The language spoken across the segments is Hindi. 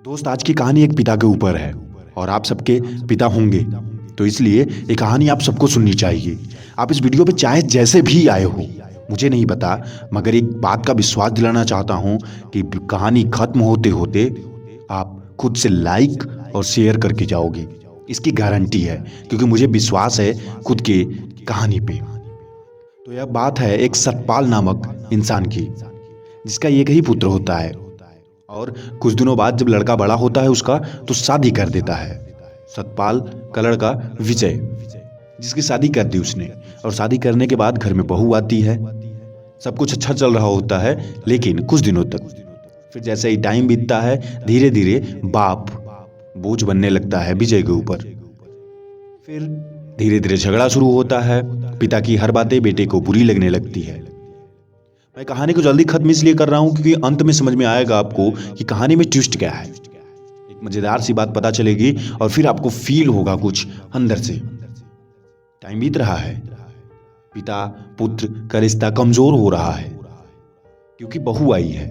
दोस्त, आज की कहानी एक पिता के ऊपर है और आप सबके पिता होंगे, तो इसलिए ये कहानी आप सबको सुननी चाहिए। आप इस वीडियो पे चाहे जैसे भी आए हो, मुझे नहीं पता, मगर एक बात का विश्वास दिलाना चाहता हूँ कि कहानी खत्म होते होते आप खुद से लाइक और शेयर करके जाओगे। इसकी गारंटी है, क्योंकि मुझे विश्वास है खुद के कहानी पे। तो यह बात है एक सतपाल नामक इंसान की, जिसका एक ही पुत्र होता है और कुछ दिनों बाद जब लड़का बड़ा होता है उसका, तो शादी कर देता है। सतपाल का लड़का विजय, जिसकी शादी कर दी उसने, और शादी करने के बाद घर में बहू आती है। सब कुछ अच्छा चल रहा होता है, लेकिन कुछ दिनों तक फिर जैसे ही टाइम बीतता है, धीरे धीरे बाप बोझ बनने लगता है विजय के ऊपर। फिर धीरे धीरे झगड़ा शुरू होता है। पिता की हर बातें बेटे को बुरी लगने लगती है। मैं कहानी को जल्दी खत्म इसलिए कर रहा हूं क्योंकि अंत में समझ में आएगा आपको कि कहानी में ट्विस्ट क्या है। एक मजेदार सी बात पता चलेगी और फिर आपको फील होगा कुछ अंदर से। टाइम बीत रहा है, पिता पुत्र का रिश्ता कमजोर हो रहा है क्योंकि बहू आई है।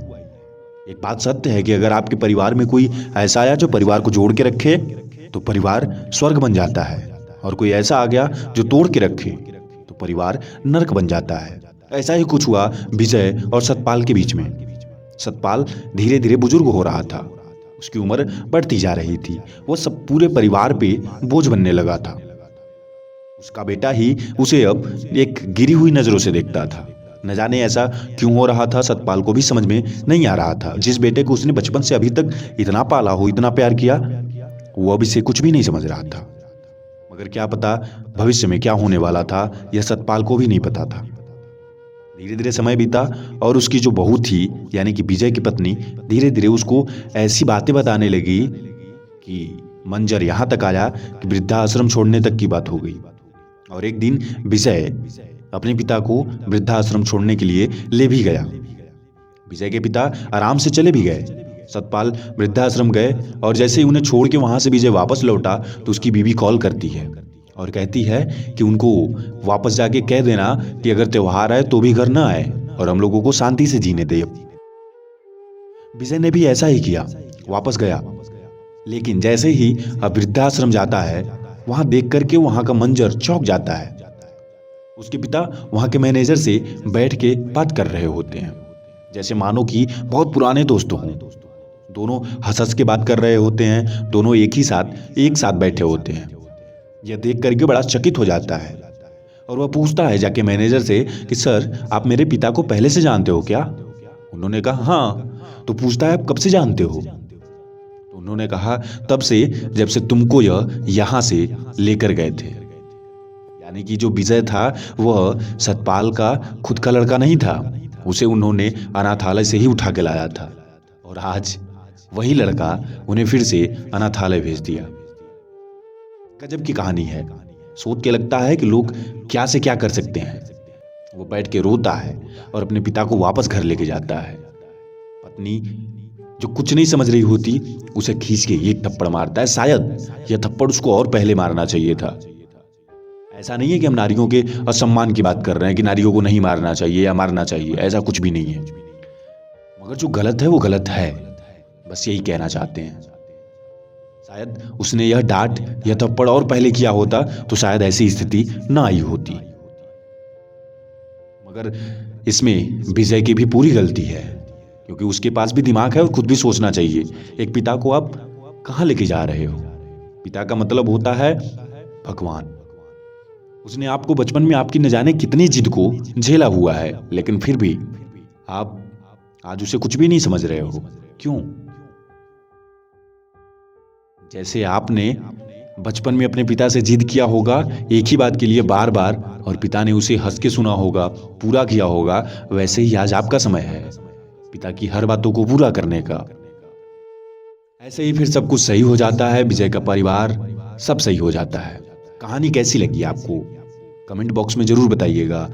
एक बात सत्य है कि अगर आपके परिवार में कोई ऐसा आया जो परिवार को जोड़ के रखे, तो परिवार स्वर्ग बन जाता है, और कोई ऐसा आ गया जो तोड़ के रखे, तो परिवार नरक बन जाता है। ऐसा ही कुछ हुआ विजय और सतपाल के बीच में। सतपाल धीरे धीरे बुजुर्ग हो रहा था, उसकी उम्र बढ़ती जा रही थी, वो सब पूरे परिवार पे बोझ बनने लगा था। उसका बेटा ही उसे अब एक गिरी हुई नजरों से देखता था। न जाने ऐसा क्यों हो रहा था, सतपाल को भी समझ में नहीं आ रहा था। जिस बेटे को उसने बचपन से अभी तक इतना पाला हो, इतना प्यार किया, वो अब इसे कुछ भी नहीं समझ रहा था। मगर क्या पता भविष्य में क्या होने वाला था, यह सतपाल को भी नहीं पता था। धीरे धीरे समय बीता और उसकी जो बहू थी, यानी कि विजय की पत्नी, धीरे धीरे उसको ऐसी बातें बताने लगी कि मंजर यहाँ तक आया कि वृद्धाश्रम छोड़ने तक की बात हो गई। और एक दिन विजय अपने पिता को वृद्धाश्रम छोड़ने के लिए ले भी गया। विजय के पिता आराम से चले भी गए। सतपाल वृद्धाश्रम गए और जैसे ही उन्हें छोड़ के वहां से विजय वापस लौटा, तो उसकी बीवी कॉल करती है और कहती है कि उनको वापस जाके कह देना कि अगर त्योहार आए तो भी घर ना आए और हम लोगों को शांति से जीने दे। विजय ने भी ऐसा ही किया, वापस गया। लेकिन जैसे ही अब वृद्धाश्रम जाता है, वहां देख करके वहां का मंजर चौंक जाता है। उसके पिता वहां के मैनेजर से बैठ के बात कर रहे होते हैं, जैसे मानो कि बहुत पुराने दोस्त हों। दोनों हंस हंस के बात कर रहे होते हैं, दोनों एक साथ बैठे होते हैं। यह देख करके बड़ा चकित हो जाता है और वह पूछता है जाके मैनेजर से कि सर, आप मेरे पिता को पहले से जानते हो क्या? उन्होंने कहा हाँ। तो पूछता है आप कब से जानते हो? तो उन्होंने कहा तब से जब से तुमको यहाँ से लेकर गए थे। यानी कि जो विजय था वह सतपाल का खुद का लड़का नहीं था, उसे उन्होंने अनाथालय से ही उठा के लाया था, और आज वही लड़का उन्हें फिर से अनाथालय भेज दिया। गजब की कहानी है। सोच के लगता है कि लोग क्या से क्या कर सकते हैं। वो बैठ के रोता है और अपने पिता को वापस घर लेके जाता है। पत्नी जो कुछ नहीं समझ रही होती, उसे खींच के एक थप्पड़ मारता है। शायद यह थप्पड़ उसको और पहले मारना चाहिए था। ऐसा नहीं है कि हम नारियों के असम्मान की बात कर रहे हैं कि नारियों को नहीं मारना चाहिए या मारना चाहिए, ऐसा कुछ भी नहीं है। मगर जो गलत है वो गलत है, बस यही कहना चाहते हैं। शायद उसने यह डांट या थप्पड़ और पहले किया होता तो शायद ऐसी स्थिति ना आई होती। मगर इसमें विजय की भी पूरी गलती है, क्योंकि उसके पास भी दिमाग है और खुद भी सोचना चाहिए। एक पिता को आप कहां लेके जा रहे हो? पिता का मतलब होता है भगवान। उसने आपको बचपन में आपकी न जाने कितनी जिद को झेला हुआ है, लेकिन फिर भी आप आज उसे कुछ भी नहीं समझ रहे हो। क्यों? जैसे आपने बचपन में अपने पिता से जिद किया होगा एक ही बात के लिए बार बार, और पिता ने उसे हंस के सुना होगा, पूरा किया होगा, वैसे ही आज आपका समय है पिता की हर बातों को पूरा करने का। ऐसे ही फिर सब कुछ सही हो जाता है, विजय का परिवार सब सही हो जाता है। कहानी कैसी लगी आपको? कमेंट बॉक्स में जरूर बताइएगा।